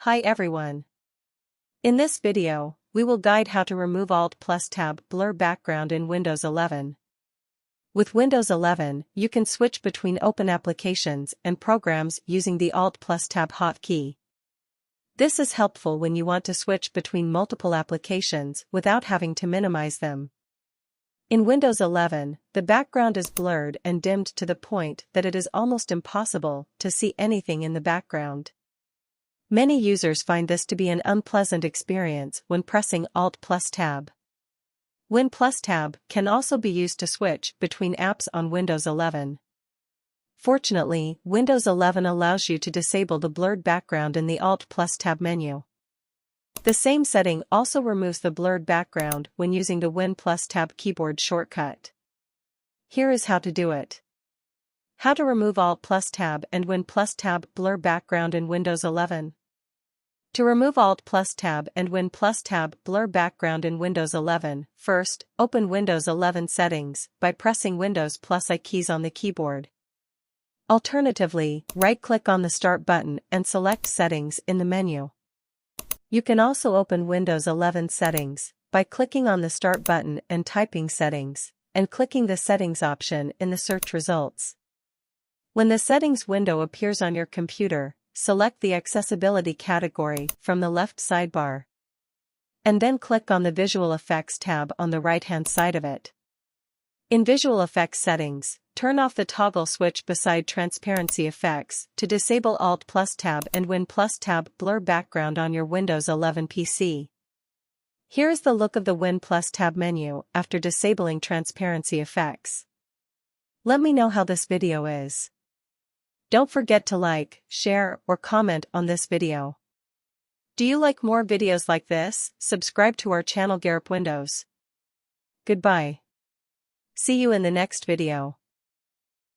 Hi everyone. In this video, we will guide how to remove Alt plus Tab blur background in Windows 11. With Windows 11, you can switch between open applications and programs using the Alt plus Tab hotkey. This is helpful when you want to switch between multiple applications without having to minimize them. In Windows 11, the background is blurred and dimmed to the point that it is almost impossible to see anything in the background. Many users find this to be an unpleasant experience when pressing Alt plus Tab. Win plus Tab can also be used to switch between apps on Windows 11. Fortunately, Windows 11 allows you to disable the blurred background in the Alt plus Tab menu. The same setting also removes the blurred background when using the Win plus Tab keyboard shortcut. Here is how to do it. How to remove Alt plus Tab and Win plus Tab blur background in Windows 11. To remove Alt plus Tab and Win plus Tab blur background in Windows 11, first, open Windows 11 settings by pressing Windows plus I keys on the keyboard. Alternatively, right-click on the Start button and select Settings in the menu. You can also open Windows 11 settings by clicking on the Start button and typing Settings, and clicking the Settings option in the search results. When the Settings window appears on your computer, select the Accessibility category from the left sidebar. And then click on the Visual Effects tab on the right-hand side of it. In Visual Effects settings, turn off the toggle switch beside Transparency Effects to disable Alt plus Tab and Win plus Tab blur background on your Windows 11 PC. Here is the look of the Win plus Tab menu after disabling Transparency Effects. Let me know how this video is. Don't forget to like, share, or comment on this video. Do you like more videos like this? Subscribe to our channel Garip Windows. Goodbye. See you in the next video.